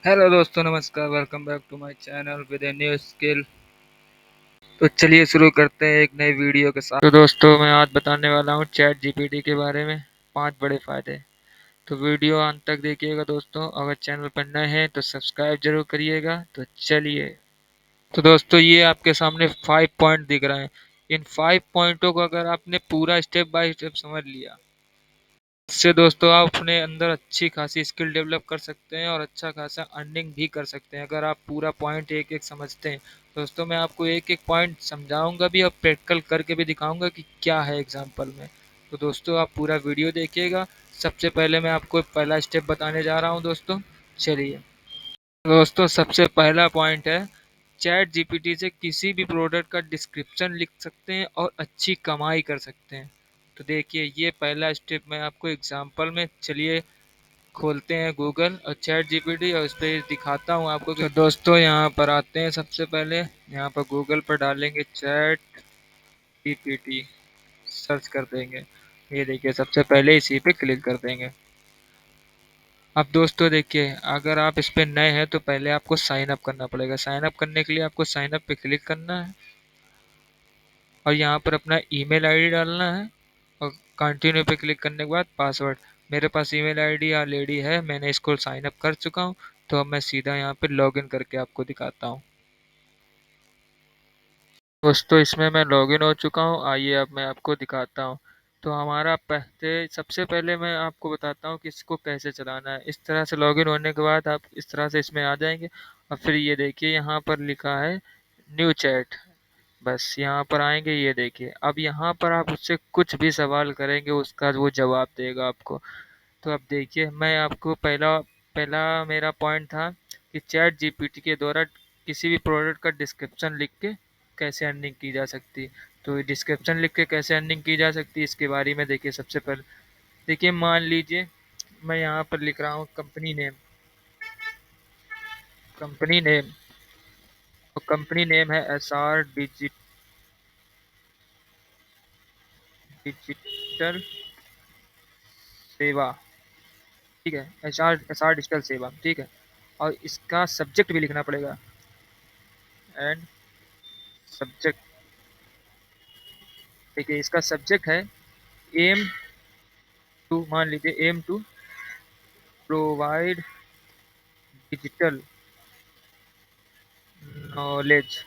Hello दोस्तों, नमस्कार। Welcome back to my channel with a new skill. तो चलिए शुरू करते हैं एक नई वीडियो के साथ। तो दोस्तों, मैं आज बताने वाला हूँ चैट जीपीटी के बारे में 5 बड़े फायदे। तो वीडियो अंत तक देखिएगा दोस्तों। अगर चैनल पर नए हैं तो सब्सक्राइब जरूर करिएगा। तो चलिए। तो दोस्तों, ये आपके सामने 5 पॉइंट दिख रहे हैं। इन 5 पॉइंटों को अगर आपने पूरा स्टेप बाय स्टेप समझ लिया, इससे दोस्तों आप अपने अंदर अच्छी खासी स्किल डेवलप कर सकते हैं और अच्छा खासा अर्निंग भी कर सकते हैं, अगर आप पूरा पॉइंट एक एक समझते हैं। दोस्तों, मैं आपको एक एक पॉइंट समझाऊंगा भी और प्रैक्टिकल करके भी दिखाऊंगा कि क्या है एग्जाम्पल में। तो दोस्तों, आप पूरा वीडियो देखिएगा। सबसे पहले मैं आपको पहला स्टेप बताने जा रहा हूँ दोस्तों। चलिए दोस्तों, सबसे पहला पॉइंट है, चैट जीपीटी से किसी भी प्रोडक्ट का डिस्क्रिप्शन लिख सकते हैं और अच्छी कमाई कर सकते हैं। तो देखिए, ये पहला स्टेप मैं आपको एग्जांपल में, चलिए खोलते हैं गूगल और चैट जीपीटी और उस पर दिखाता हूँ आपको। तो दोस्तों, यहाँ पर आते हैं। सबसे पहले यहाँ पर गूगल पर डालेंगे चैट जीपीटी, सर्च कर देंगे। ये देखिए, सबसे पहले इसी पे क्लिक कर देंगे। अब दोस्तों देखिए, अगर आप इस पे नए हैं तो पहले आपको साइन अप करना पड़ेगा। साइन अप करने के लिए आपको साइन अप पे क्लिक करना है और यहाँ पर अपना ईमेल आईडी डालना है और कंटिन्यू पे क्लिक करने के बाद पासवर्ड। मेरे पास ईमेल आईडी ऑलरेडी है, मैंने इसको साइन अप कर चुका हूँ। तो अब मैं सीधा यहाँ पे लॉगिन करके आपको दिखाता हूँ। दोस्तों, इसमें मैं लॉगिन हो चुका हूँ। आइए अब मैं आपको दिखाता हूँ। तो हमारा पहले, सबसे पहले मैं आपको बताता हूँ कि इसको कैसे चलाना है। इस तरह से लॉगिन होने के बाद आप इस तरह से इसमें आ जाएंगे और फिर ये देखिए, यहाँ पर लिखा है न्यू चैट। बस यहाँ पर आएंगे। ये देखिए, अब यहाँ पर आप उससे कुछ भी सवाल करेंगे, उसका वो जवाब देगा आपको। तो अब देखिए, मैं आपको पहला पहला मेरा पॉइंट था कि चैट जीपीटी के द्वारा किसी भी प्रोडक्ट का डिस्क्रिप्शन लिख के कैसे अर्निंग की जा सकती। तो डिस्क्रिप्शन लिख के कैसे अर्निंग की जा सकती है, इसके बारे में देखिए। सबसे पहले देखिए, मान लीजिए मैं यहाँ पर लिख रहा हूँ कंपनी नेम। कंपनी नेम, तो कंपनी नेम है एस आर डिजिटल सेवा। ठीक है, एस आर डिजिटल सेवा। ठीक है, और इसका सब्जेक्ट भी लिखना पड़ेगा। एंड सब्जेक्ट, देखिए इसका सब्जेक्ट है एम टू, मान लीजिए aim to provide digital knowledge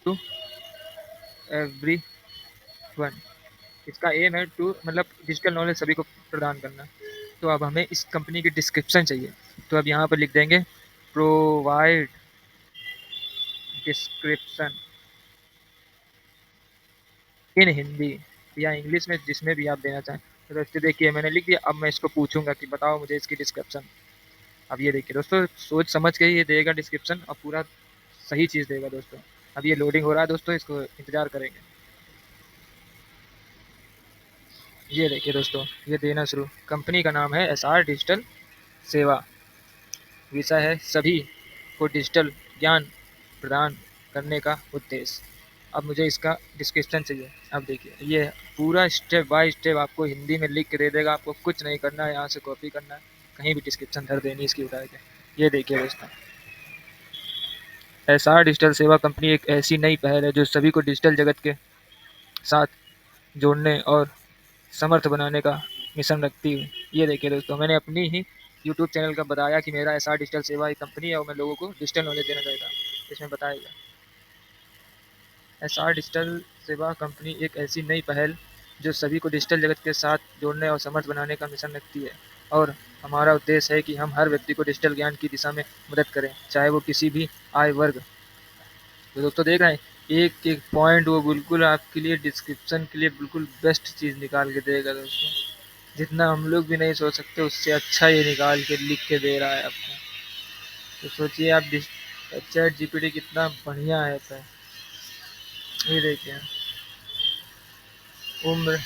to everyone. इसका एम है टू, मतलब डिजिटल नॉलेज सभी को प्रदान करना। तो अब हमें इस कंपनी की डिस्क्रिप्शन चाहिए। तो अब यहाँ पर लिख देंगे प्रोवाइड डिस्क्रिप्शन इन हिंदी या इंग्लिश में, जिसमें भी आप देना चाहें। तो दोस्तों देखिए, मैंने लिख दिया। अब मैं इसको पूछूंगा कि बताओ मुझे इसकी डिस्क्रिप्शन। अब ये देखिए दोस्तों, सोच समझ के ये देगा डिस्क्रिप्शन और पूरा सही चीज़ देगा दोस्तों। अब ये लोडिंग हो रहा है दोस्तों, इसको इंतज़ार करेंगे। ये देखिए दोस्तों, ये देना शुरू। कंपनी का नाम है एस आर डिजिटल सेवा। विषय है सभी को डिजिटल ज्ञान प्रदान करने का उद्देश्य। अब मुझे इसका डिस्क्रिप्शन चाहिए। अब देखिए, ये पूरा स्टेप बाय स्टेप आपको हिंदी में लिख के दे देगा। आपको कुछ नहीं करना है, यहाँ से कॉपी करना है, कहीं भी डिस्क्रिप्शन धर देनी इसकी उतार के। ये देखिए दोस्तों, एसआर डिजिटल सेवा कंपनी एक ऐसी नई पहल है जो सभी को डिजिटल जगत के साथ जोड़ने और समर्थ बनाने का मिशन रखती है। ये देखिए दोस्तों, मैंने अपनी ही यूट्यूब चैनल का बताया कि मेरा एसआर डिजिटल सेवा एक कंपनी है और मैं लोगों को डिजिटल नॉलेज देना चाहता हूँ। इसमें बताया गया, एसआर डिजिटल सेवा कंपनी एक ऐसी नई पहल जो सभी को डिजिटल जगत के साथ जोड़ने और समर्थ बनाने का मिशन रखती है। और हमारा उद्देश्य है कि हम हर व्यक्ति को डिजिटल ज्ञान की दिशा में मदद करें, चाहे वो किसी भी आय वर्ग। तो दोस्तों देख रहे हैं, एक एक पॉइंट वो बिल्कुल आपके लिए डिस्क्रिप्शन के लिए बिल्कुल बेस्ट चीज़ निकाल के देगा दोस्तों। जितना हम लोग भी नहीं सोच सकते, उससे अच्छा ये निकाल के लिख के दे रहा है आपको। तो सोचिए आप, चैट जीपीटी कितना बढ़िया ऐप है। ये देखिए, उम्र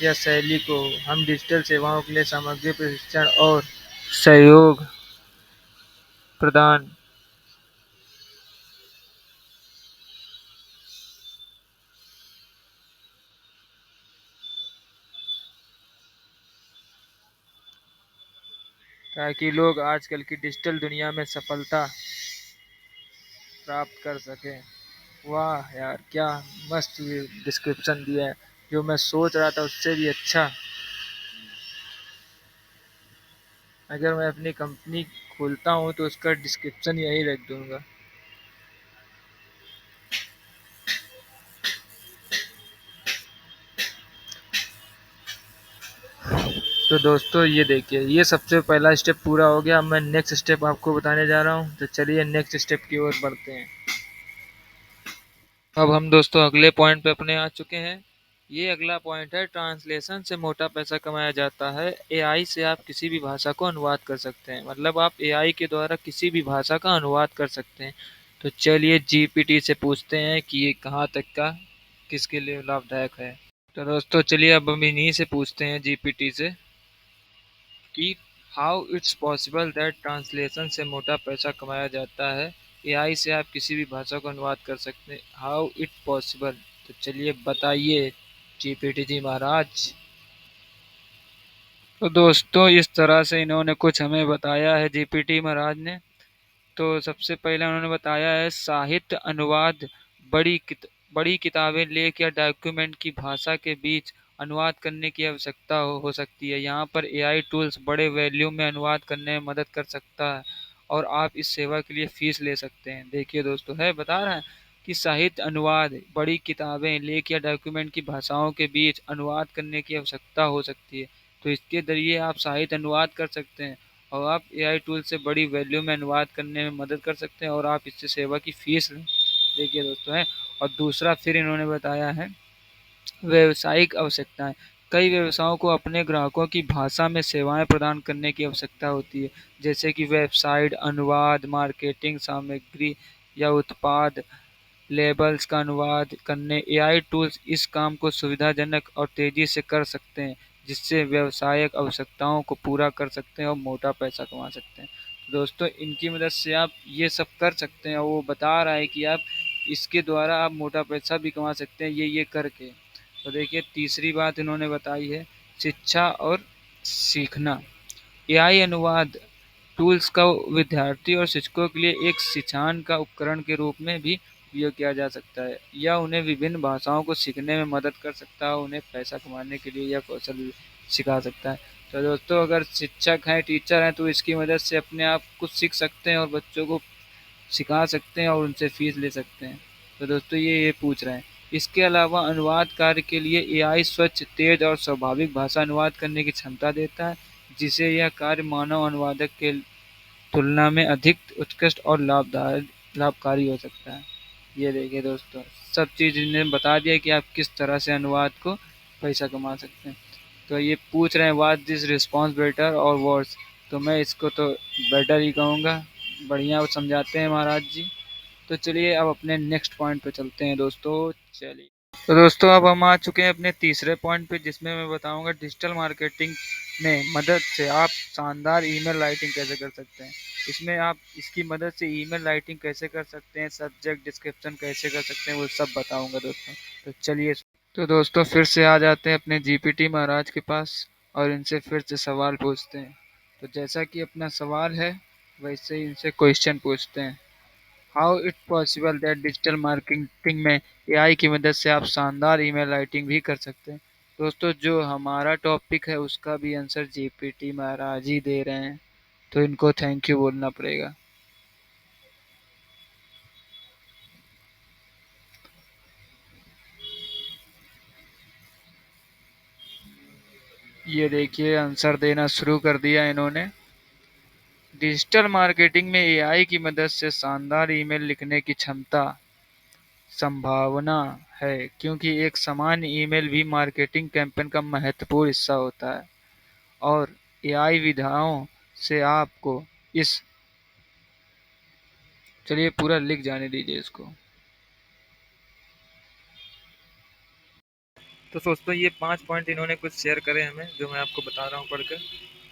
या शैली को हम डिजिटल सेवाओं के लिए सामग्री, प्रशिक्षण और सहयोग प्रदान। ताकि लोग आजकल की डिजिटल दुनिया में सफलता प्राप्त कर सकें। वाह यार, क्या मस्त डिस्क्रिप्शन दिया है। जो मैं सोच रहा था उससे भी अच्छा। अगर मैं अपनी कंपनी खोलता हूँ तो उसका डिस्क्रिप्शन यही रख दूंगा। तो दोस्तों ये देखिए, ये सबसे पहला स्टेप पूरा हो गया। अब मैं नेक्स्ट स्टेप आपको बताने जा रहा हूँ, तो चलिए नेक्स्ट स्टेप की ओर बढ़ते हैं। अब हम दोस्तों अगले पॉइंट पे अपने आ चुके हैं। ये अगला पॉइंट है, ट्रांसलेशन से मोटा पैसा कमाया जाता है। एआई से आप किसी भी भाषा को अनुवाद कर सकते हैं, मतलब आप एआई के द्वारा किसी भी भाषा का अनुवाद कर सकते हैं। तो चलिए जीपीटी से पूछते हैं कि ये कहाँ तक का किसके लिए लाभदायक है। तो दोस्तों चलिए अब हम इन्हीं से पूछते हैं जीपीटी से कि how it's possible that translation से मोटा पैसा कमाया जाता है। एआई से आप किसी भी भाषा को अनुवाद कर सकते हैं, हाउ इट पॉसिबल। तो चलिए बताइए जीपीटी जी महाराज। तो दोस्तों इस तरह से इन्होंने कुछ हमें बताया है जीपीटी महाराज ने। तो सबसे पहले उन्होंने बताया है, साहित्य अनुवाद बड़ी बड़ी किताबें, लेख या डॉक्यूमेंट की भाषा के बीच अनुवाद करने की आवश्यकता हो सकती है। यहाँ पर एआई टूल्स बड़े वॉल्यूम में अनुवाद करने में मदद कर सकता है और आप इस सेवा के लिए फीस ले सकते हैं। देखिए दोस्तों, है बता रहा है कि साहित्य अनुवाद बड़ी किताबें, लेख या डॉक्यूमेंट की भाषाओं के बीच अनुवाद करने की आवश्यकता हो सकती है। तो इसके जरिए आप साहित्य अनुवाद कर सकते हैं और आप एआई टूल से बड़ी वैल्यू में अनुवाद करने में मदद कर सकते हैं और आप इससे सेवा की फीस लें। देखिए दोस्तों है। और दूसरा फिर इन्होंने बताया है, व्यावसायिक आवश्यकताएं। कई व्यवसायों को अपने ग्राहकों की भाषा में सेवाएं प्रदान करने की आवश्यकता होती है, जैसे कि वेबसाइट अनुवाद, मार्केटिंग सामग्री या उत्पाद लेबल्स का अनुवाद करने। एआई टूल्स इस काम को सुविधाजनक और तेजी से कर सकते हैं, जिससे व्यवसायिक आवश्यकताओं को पूरा कर सकते हैं और मोटा पैसा कमा सकते हैं। तो दोस्तों इनकी मदद से आप ये सब कर सकते हैं और वो बता रहा है कि आप इसके द्वारा आप मोटा पैसा भी कमा सकते हैं ये करके। तो देखिए तीसरी बात इन्होंने बताई है, शिक्षा और सीखना। एआई अनुवाद टूल्स का विद्यार्थी और शिक्षकों के लिए एक सिंचान का उपकरण के रूप में भी उपयोग किया जा सकता है। यह उन्हें विभिन्न भाषाओं को सीखने में मदद कर सकता है, उन्हें पैसा कमाने के लिए यह कौशल सिखा सकता है। तो दोस्तों अगर शिक्षक हैं, टीचर हैं, तो इसकी मदद से अपने आप कुछ सीख सकते हैं और बच्चों को सिखा सकते हैं और उनसे फीस ले सकते हैं। तो दोस्तों ये पूछ रहे हैं। इसके अलावा अनुवाद कार्य के लिए एआई स्वच्छ, तेज और स्वाभाविक भाषा अनुवाद करने की क्षमता देता है, जिसे यह कार्य मानव अनुवादक के तुलना में अधिक उत्कृष्ट और लाभकारी हो सकता है। ये देखिए दोस्तों, सब चीज़ इन्हें बता दिया कि आप किस तरह से अनुवाद को पैसा कमा सकते हैं। तो ये पूछ रहे हैं वाज दिस रिस्पॉन्स बेटर और वर्स। तो मैं इसको तो बेटर ही कहूँगा। बढ़िया समझाते हैं महाराज जी। तो चलिए अब अपने नेक्स्ट पॉइंट पे चलते हैं दोस्तों। चलिए तो दोस्तों अब हम आ चुके हैं अपने तीसरे पॉइंट पे, जिसमें मैं बताऊंगा डिजिटल मार्केटिंग में मदद से आप शानदार ईमेल राइटिंग कैसे कर सकते हैं। इसमें आप इसकी मदद से ईमेल राइटिंग कैसे कर सकते हैं, सब्जेक्ट डिस्क्रिप्शन कैसे कर सकते हैं, वो सब बताऊंगा दोस्तों। तो चलिए, तो दोस्तों फिर से आ जाते हैं अपने जीपीटी महाराज के पास और इनसे फिर से सवाल पूछते हैं। तो जैसा कि अपना सवाल है वैसे ही इनसे क्वेश्चन पूछते हैं। How it possible that digital marketing में एआई की मदद से आप शानदार ईमेल राइटिंग भी कर सकते हैं। दोस्तों जो हमारा टॉपिक है उसका भी आंसर जीपीटी महाराज ही दे रहे हैं, तो इनको थैंक यू बोलना पड़ेगा। ये देखिए आंसर देना शुरू कर दिया इन्होंने। डिजिटल मार्केटिंग में एआई की मदद से शानदार ईमेल लिखने की क्षमता संभावना है, क्योंकि एक सामान्य ईमेल भी मार्केटिंग कैंपेन का महत्वपूर्ण हिस्सा होता है और एआई विधाओं से आपको इस, चलिए पूरा लिख जाने दीजिए इसको। तो दोस्तों ये 5 पॉइंट इन्होंने कुछ शेयर करे हमें, जो मैं आपको बता रहा हूँ पढ़कर।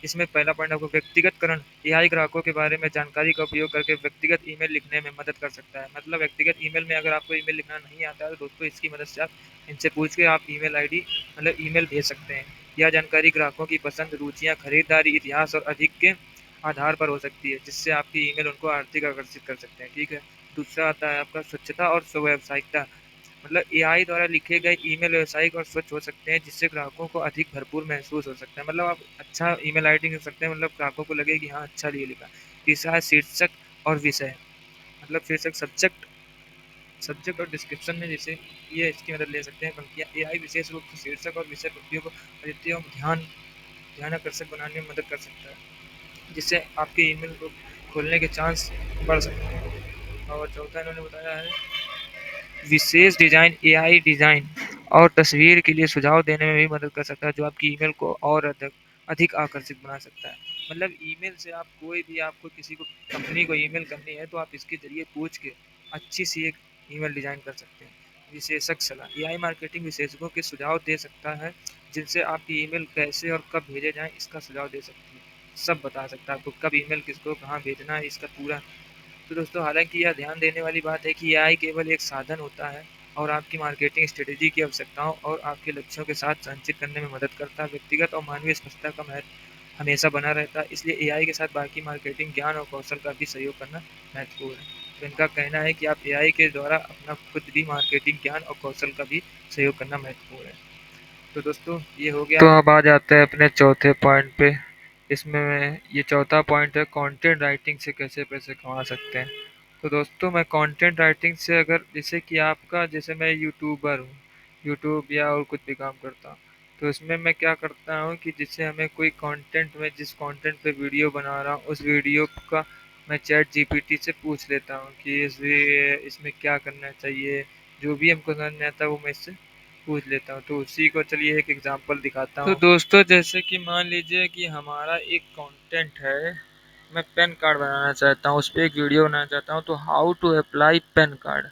इसमें पहला पॉइंट आपको व्यक्तिगतकरण। एआई ग्राहकों के बारे में जानकारी का उपयोग करके व्यक्तिगत ईमेल लिखने में मदद कर सकता है। मतलब व्यक्तिगत ईमेल में अगर आपको ईमेल लिखना नहीं आता है तो दोस्तों इसकी मदद से आप इनसे पूछ के आप ईमेल आईडी मतलब ईमेल भेज सकते हैं। यह जानकारी ग्राहकों की पसंद, रुचियाँ, खरीदारी इतिहास और अधिक के आधार पर हो सकती है, जिससे आपकी ईमेल उनको आर्थिक आकर्षित कर सकते हैं। ठीक है। दूसरा आता है आपका स्वच्छता और व्यावसायिकता। मतलब एआई द्वारा लिखे गए ईमेल व्यावसायिक और स्वच्छ हो सकते हैं, जिससे ग्राहकों को अधिक भरपूर महसूस हो सकता है। मतलब आप अच्छा ईमेल आईडी कर सकते हैं, मतलब ग्राहकों को लगे कि हाँ अच्छा लिए लिखा। तीसरा है शीर्षक और विषय। मतलब शीर्षक सब्जेक्ट सब्जेक्ट और डिस्क्रिप्शन में जैसे ये इसकी मदद ले सकते हैं पंक्तियाँ। एआई विशेष रूप से शीर्षक और विषय पंक्तियों को अद्वितीय और ध्यान आकर्षक बनाने में मदद कर सकता है, जिससे आपके ईमेल को खोलने के चांस बढ़ सकते हैं। और चौथा इन्होंने बताया है विशेष डिजाइन। एआई डिजाइन और तस्वीर के लिए सुझाव देने में भी मदद कर सकता है, जो आपकी ईमेल को और अधिक अधिक आकर्षित बना सकता है। मतलब ईमेल से आप कोई भी आपको किसी को कंपनी को ईमेल करनी है तो आप इसके जरिए पूछ के अच्छी सी एक ईमेल डिजाइन कर सकते हैं। विशेषज्ञ सलाह। एआई मार्केटिंग विशेषज्ञों के सुझाव दे सकता है, जिनसे आपकी ईमेल कैसे और कब भेजे जाएं इसका सुझाव दे सकती है। सब बता सकता है आपको कब ईमेल किसको कहाँ भेजना है, इसका पूरा। तो दोस्तों हालांकि यह ध्यान देने वाली बात है कि एआई केवल एक साधन होता है और आपकी मार्केटिंग स्ट्रेटेजी की आवश्यकताओं और आपके लक्ष्यों के साथ संचित करने में मदद करता है। व्यक्तिगत और मानवीय स्पष्टता का महत्व हमेशा बना रहता है, इसलिए एआई के साथ बाकी मार्केटिंग ज्ञान और कौशल का भी सहयोग करना महत्वपूर्ण है। तो इनका कहना है कि आप एआई के द्वारा अपना खुद भी मार्केटिंग ज्ञान और कौशल का भी सहयोग करना महत्वपूर्ण है। तो दोस्तों ये हो गया। तो अब आ जाते हैं अपने चौथे पॉइंट पे। इसमें ये चौथा पॉइंट है कंटेंट राइटिंग से कैसे पैसे कमा सकते हैं। तो दोस्तों मैं कंटेंट राइटिंग से अगर जैसे कि आपका जैसे मैं यूट्यूबर हूँ, यूट्यूब या और कुछ भी काम करता हूँ, तो इसमें मैं क्या करता हूँ कि जिससे हमें कोई कंटेंट में जिस कंटेंट पे वीडियो बना रहा हूँ उस वीडियो का मैं चैट जीपीटी से पूछ लेता हूँ कि इसमें क्या करना चाहिए। जो भी हमको समझ नहीं आता वो मैं इससे पूछ लेता हूँ। तो उसी को चलिए एक एग्जांपल दिखाता हूँ। तो दोस्तों जैसे कि मान लीजिए कि हमारा एक कंटेंट है, मैं पैन कार्ड बनाना चाहता हूँ, उस पर एक वीडियो बनाना चाहता हूँ, तो how to apply PAN card.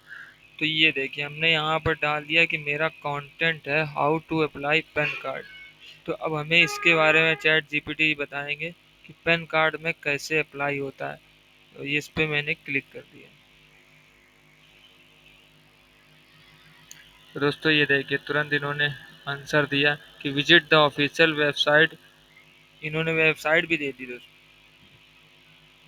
तो ये देखिए हमने यहाँ पर डाल दिया कि मेरा कंटेंट है how to apply PAN card. तो अब हमें इसके बारे में चैट जीपीटी बताएंगे कि पैन कार्ड में कैसे अप्लाई होता है। तो ये इस पर मैंने क्लिक कर दिया। तो दोस्तों ये देखिए तुरंत इन्होंने आंसर दिया कि विजिट द ऑफिशियल वेबसाइट। इन्होंने वेबसाइट भी दे दी दोस्तों।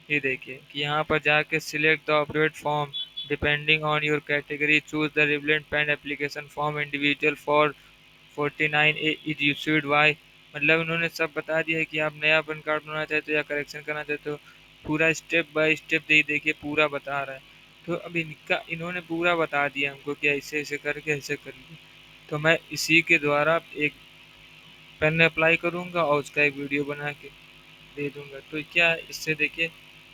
ये देखिए कि यहाँ पर जाके select the update form depending on your category, choose the relevant PAN application form individual for 49 A is issued by. मतलब उन्होंने सब बता दिया है कि आप नया पैन कार्ड बनाना चाहते हो या करेक्शन करना चाहते हो। पूरा स्टेप बाय स्टेप देखिए पूरा बता रहा है। तो अब इनका इन्होंने पूरा बता दिया हमको कि ऐसे ऐसे करके ऐसे करिए। तो मैं इसी के द्वारा एक पेन अप्लाई करूँगा और उसका एक वीडियो बना के दे दूंगा। तो क्या इससे देखिए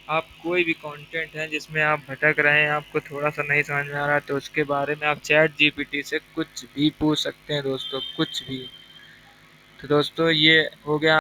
आप कोई भी कंटेंट है जिसमें आप भटक रहे हैं, आपको थोड़ा सा नहीं समझ में आ रहा है, तो उसके बारे में आप चैट जीपीटी से कुछ भी पूछ सकते हैं दोस्तों, कुछ भी। तो दोस्तों ये हो गया।